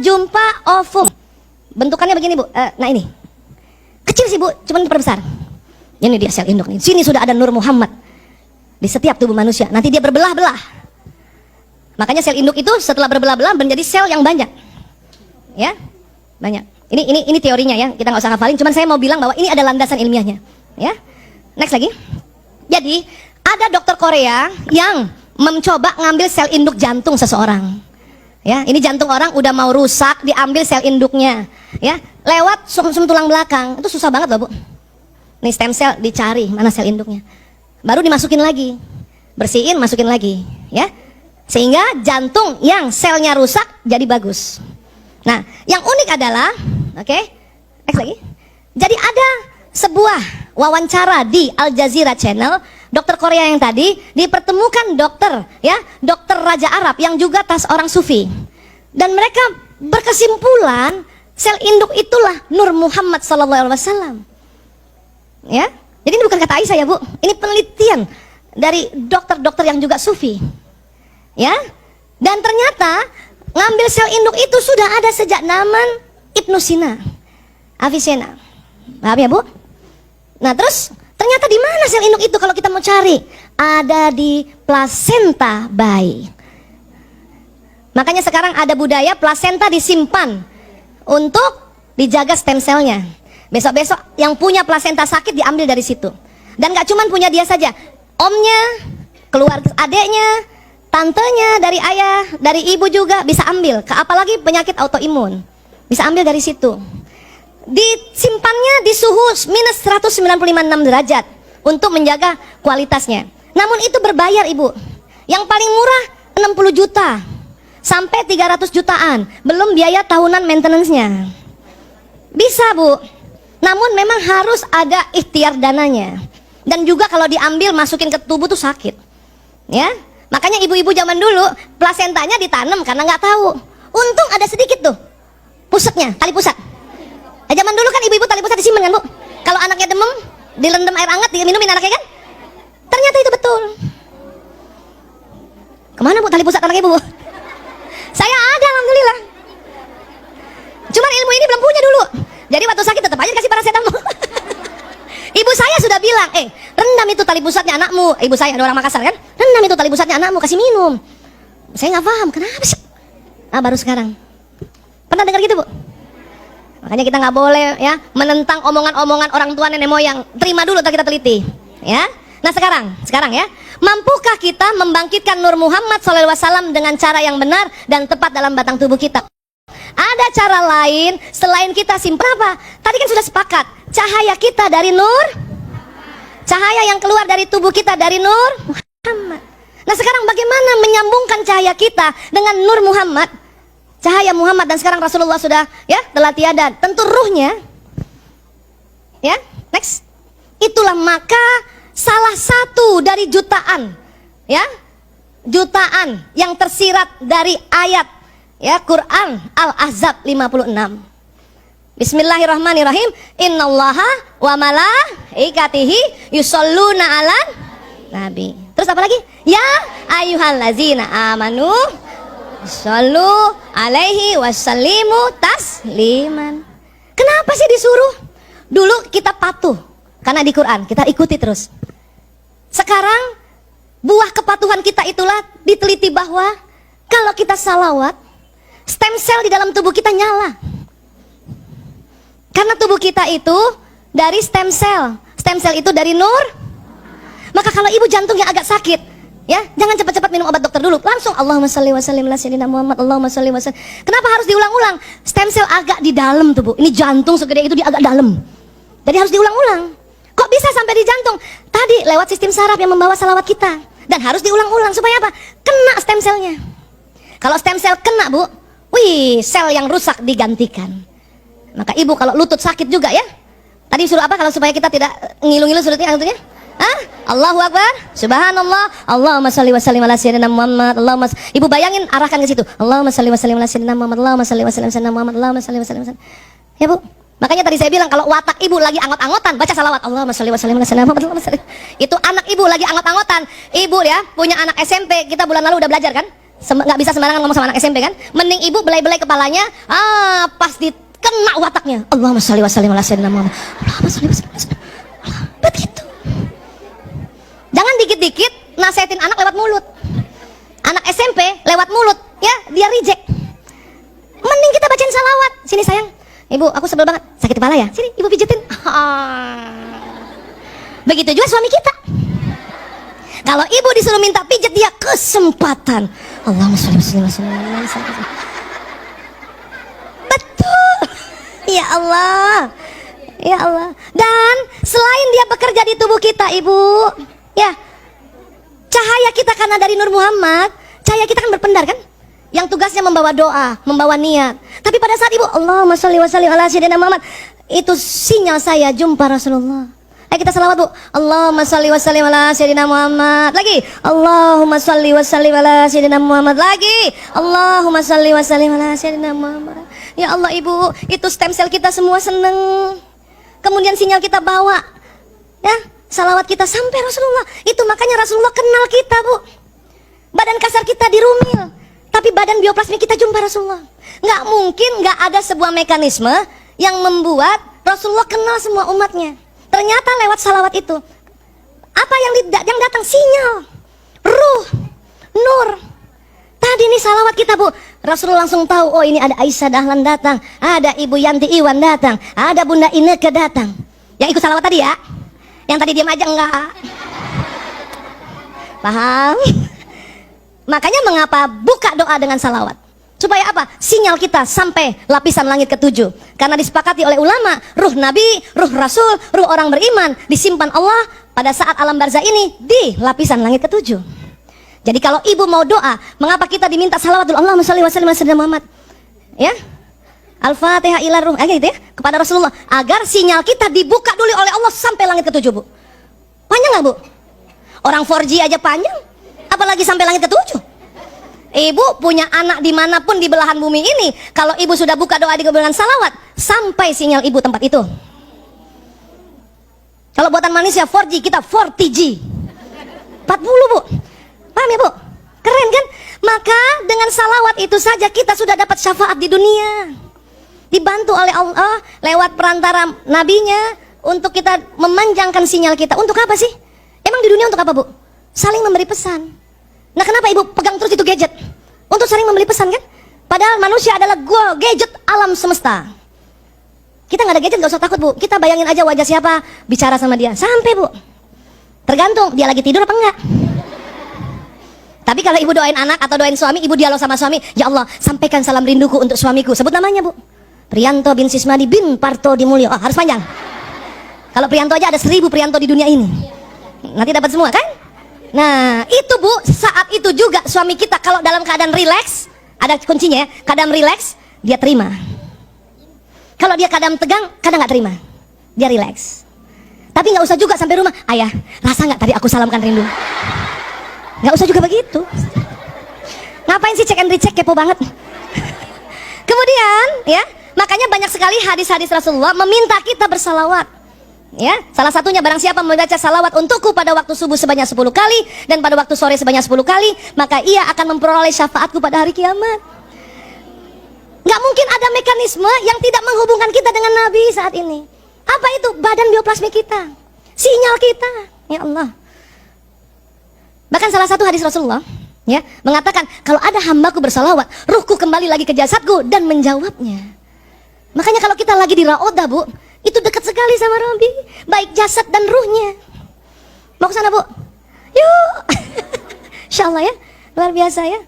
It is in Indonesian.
jumpa ovum. Bentukannya begini Bu. Nah ini kecil sih Bu, cuman diperbesar. Ini dia sel induk nih. Sini sudah ada Nur Muhammad di setiap tubuh manusia. Nanti dia berbelah-belah. Makanya sel induk itu setelah berbelah-belah menjadi sel yang banyak. Ya, banyak. Ini teorinya ya. Kita nggak usah hafalin. Cuman saya mau bilang bahwa ini ada landasan ilmiahnya. Ya. Next lagi. Jadi ada dokter Korea yang mencoba ngambil sel induk jantung seseorang. Ya, ini jantung orang udah mau rusak, diambil sel induknya. Ya, lewat sum-sum tulang belakang. Itu susah banget loh Bu. Nih stem cell dicari mana sel induknya, baru dimasukin lagi, bersihin, masukin lagi, ya, sehingga jantung yang selnya rusak jadi bagus. Nah, yang unik adalah, oke, next lagi. Jadi ada sebuah wawancara di Al Jazeera Channel, dokter Korea yang tadi dipertemukan dokter, ya, dokter Raja Arab yang juga tas orang Sufi, dan mereka berkesimpulan sel induk itulah Nur Muhammad SAW. Ya, jadi ini bukan kata Aisyah ya Bu, ini penelitian dari dokter-dokter yang juga Sufi, ya. Dan ternyata ngambil sel induk itu sudah ada sejak zaman Ibnu Sina, Avicenna, paham ya Bu? Nah terus ternyata di mana sel induk itu kalau kita mau cari? Ada di plasenta bayi. Makanya sekarang ada budaya plasenta disimpan untuk dijaga stem selnya. Besok-besok yang punya plasenta sakit diambil dari situ. Dan gak cuman punya dia saja, omnya, keluarga adeknya, tantenya, dari ayah, dari ibu juga bisa ambil. Apalagi penyakit autoimun, bisa ambil dari situ. Disimpannya di suhu minus 196 derajat untuk menjaga kualitasnya. Namun itu berbayar Ibu. Yang paling murah 60 juta sampai 300 jutaan, belum biaya tahunan maintenance-nya. Bisa Bu. Namun memang harus ada ikhtiar dananya. Dan juga kalau diambil masukin ke tubuh tuh sakit. Ya, makanya ibu-ibu zaman dulu plasentanya ditanam karena nggak tahu. Untung ada sedikit tuh pusatnya, tali pusat. Zaman dulu kan ibu-ibu tali pusat disimpan kan Bu. Kalau anaknya demam, direndam air hangat, diminumin anaknya kan. Ternyata itu betul. Kemana Bu tali pusat anak ibu? Saya ada alhamdulillah. Cuman ilmu ini belum punya dulu. Jadi waktu sakit tetap aja kasih paracetamol. Ibu saya sudah bilang, rendam itu tali pusatnya anakmu. Ibu saya ada orang Makassar kan, rendam itu tali pusatnya anakmu, kasih minum. Saya nggak paham, kenapa sih? Baru sekarang. Pernah dengar gitu Bu? Makanya kita nggak boleh ya menentang omongan-omongan orang tua nenek moyang. Terima dulu, kita teliti. Ya. Nah sekarang ya, mampukah kita membangkitkan Nur Muhammad SAW dengan cara yang benar dan tepat dalam batang tubuh kita? Ada cara lain selain kita simpan apa? Tadi kan sudah sepakat, cahaya kita dari Nur, cahaya yang keluar dari tubuh kita dari Nur Muhammad. Nah sekarang bagaimana menyambungkan cahaya kita dengan Nur Muhammad, cahaya Muhammad, dan sekarang Rasulullah sudah ya telah tiada, tentu ruhnya. Ya, next. Itulah maka salah satu dari jutaan, ya, jutaan yang tersirat dari ayat ya Quran Al-Ahzab 56. Bismillahirrahmanirrahim. Innallaha wa malaikatihi yusholluna 'alan nabi. Terus apa lagi? Ya ayyuhallazina amanu shollu alaihi wasallimu tasliman. Kenapa sih disuruh? Dulu kita patuh karena di Quran, kita ikuti terus. Sekarang buah kepatuhan kita itulah diteliti bahwa kalau kita salawat, stem cell di dalam tubuh kita nyala. Karena tubuh kita itu dari stem cell. Stem cell itu dari Nur. Maka kalau ibu jantungnya agak sakit, ya, jangan cepat-cepat minum obat dokter dulu. Langsung Allahumma shalli wa sallim ala sayyidina Muhammad, Allahumma shalli wa sallim. Kenapa harus diulang-ulang? Stem cell agak di dalam tubuh. Ini jantung segede itu dia agak dalam. Jadi harus diulang-ulang. Kok bisa sampai di jantung? Tadi lewat sistem saraf yang membawa salawat kita. Dan harus diulang-ulang supaya apa? Kena stem cellnya. Kalau stem cell kena Bu, wih, sel yang rusak digantikan. Maka ibu kalau lutut sakit juga ya. Tadi suruh apa kalau supaya kita tidak ngilu-ngilu lututnya? Allahu Akbar, Subhanallah, Allahumma shalli wa sallim ala sayyidina Muhammad, Allahumma. Ibu bayangin, arahkan ke situ. Allahumma shalli wa sallim ala sayyidina Muhammad, Allahumma shalli wa sallim ala sayyidina Muhammad, Allahumma shalli wa sallim ala sayyidina. Ya Bu. Makanya tadi saya bilang kalau watak ibu lagi angot-angotan, baca salawat. Allahumma shalli wa sallim ala sayyidina Muhammad, Allahumma shalli. Itu anak ibu lagi angot-angotan. Ibu ya punya anak SMP, kita bulan lalu udah belajar kan? nggak bisa sembarangan ngomong sama anak SMP kan. Mending ibu belai-belai kepalanya, pas dikena wataknya, Allahumma sholli wa sallim ala sayyidina Muhammad, Allahumma sholli wa sallim ala sayyidina Muhammad. Begitu. Jangan dikit-dikit nasihatin anak lewat mulut. Anak SMP lewat mulut, ya dia reject. Mending kita bacain salawat. Sini sayang, ibu aku sebel banget, sakit kepala ya, sini ibu pijetin. Begitu juga suami kita. Kalau ibu disuruh minta pijet, dia kesempatan. Allahumma sholli wa sallim ala sayyidina Muhammad. Betul. Ya Allah. Ya Allah. Dan selain dia bekerja di tubuh kita, ibu, ya, cahaya kita karena dari Nur Muhammad, cahaya kita kan berpendar kan, yang tugasnya membawa doa, membawa niat. Tapi pada saat ibu Allahumma sholli wa sallim ala sayyidina Muhammad, itu sinyal saya jumpa Rasulullah. Ayo kita salawat bu. Allahumma sholli wa sallim ala sayyidina Muhammad. Lagi. Allahumma sholli wa sallim ala sayyidina Muhammad. Lagi. Allahumma sholli wa sallim ala sayyidina Muhammad. Ya Allah ibu, itu stem cell kita semua seneng. Kemudian sinyal kita bawa, ya, salawat kita sampai Rasulullah. Itu makanya Rasulullah kenal kita bu. Badan kasar kita dirumil, tapi badan bioplasmi kita jumpa Rasulullah. Nggak mungkin nggak ada sebuah mekanisme yang membuat Rasulullah kenal semua umatnya. Ternyata lewat salawat itu, apa yang datang? Sinyal, ruh, nur. Tadi ini salawat kita bu, Rasulullah langsung tahu, oh ini ada Aisyah Dahlan datang, ada Ibu Yanti Iwan datang, ada Bunda Ineke datang. Yang ikut salawat tadi ya, yang tadi diam aja enggak. Paham? Makanya mengapa buka doa dengan salawat? Supaya apa? Sinyal kita sampai lapisan langit ke-7. Karena disepakati oleh ulama, ruh Nabi, ruh Rasul, ruh orang beriman disimpan Allah pada saat alam barzah ini di lapisan langit ke-7. Jadi kalau ibu mau doa, mengapa kita diminta salawatul Allahumma sholli wa sallim ala sayyidina Muhammad? Ya? Al-Fatihah ila ruh, gitu ya, kepada Rasulullah, agar sinyal kita dibuka dulu oleh Allah sampai langit ke-7, Bu. Panjang nggak, Bu? Orang 4G aja panjang, apalagi sampai langit ke-7. Ibu punya anak dimanapun di belahan bumi ini, kalau ibu sudah buka doa di dengan salawat, sampai sinyal ibu tempat itu. Kalau buatan manusia 4G, kita 40G 40 bu. Paham ya bu? Keren kan? Maka dengan salawat itu saja kita sudah dapat syafaat di dunia, dibantu oleh Allah lewat perantara nabinya, untuk kita memanjangkan sinyal kita. Untuk apa sih? Emang di dunia untuk apa bu? Saling memberi pesan. Nah kenapa ibu pegang terus itu gadget? Untuk saling membeli pesan kan? Padahal manusia adalah gadget alam semesta. Kita nggak ada gadget nggak usah takut bu. Kita bayangin aja wajah siapa, bicara sama dia. Sampai bu. Tergantung dia lagi tidur apa enggak. Tapi kalau ibu doain anak atau doain suami, ibu dialog sama suami, ya Allah sampaikan salam rinduku untuk suamiku. Sebut namanya bu. Priyanto bin Sismadi bin Parto Dimulyo. Oh, harus panjang. Kalau Priyanto aja ada 1000 Priyanto di dunia ini. Nanti dapat semua kan? Nah itu bu, saat itu juga suami kita kalau dalam keadaan rileks, ada kuncinya ya, keadaan rileks dia terima. Kalau dia keadaan tegang, kadang nggak terima, dia rileks. Tapi nggak usah juga sampai rumah, ayah rasa nggak tadi aku salamkan rindu? Nggak usah juga begitu. Ngapain sih cek and recheck, kepo banget. Kemudian ya, makanya banyak sekali hadis-hadis Rasulullah meminta kita bersalawat. Ya, salah satunya barang siapa membaca salawat untukku pada waktu subuh sebanyak 10 kali dan pada waktu sore sebanyak 10 kali, maka ia akan memperoleh syafaatku pada hari kiamat. Gak mungkin ada mekanisme yang tidak menghubungkan kita dengan Nabi saat ini. Apa itu? Badan bioplasmi kita, sinyal kita. Ya Allah. Bahkan salah satu hadis Rasulullah ya mengatakan, kalau ada hambaku bersalawat, ruhku kembali lagi ke jasadku dan menjawabnya. Makanya kalau kita lagi di Raudah bu, itu dekat sekali sama Robi, baik jasad dan ruhnya. Mau ke sana bu? Yuk. Insya Allah ya, luar biasa ya.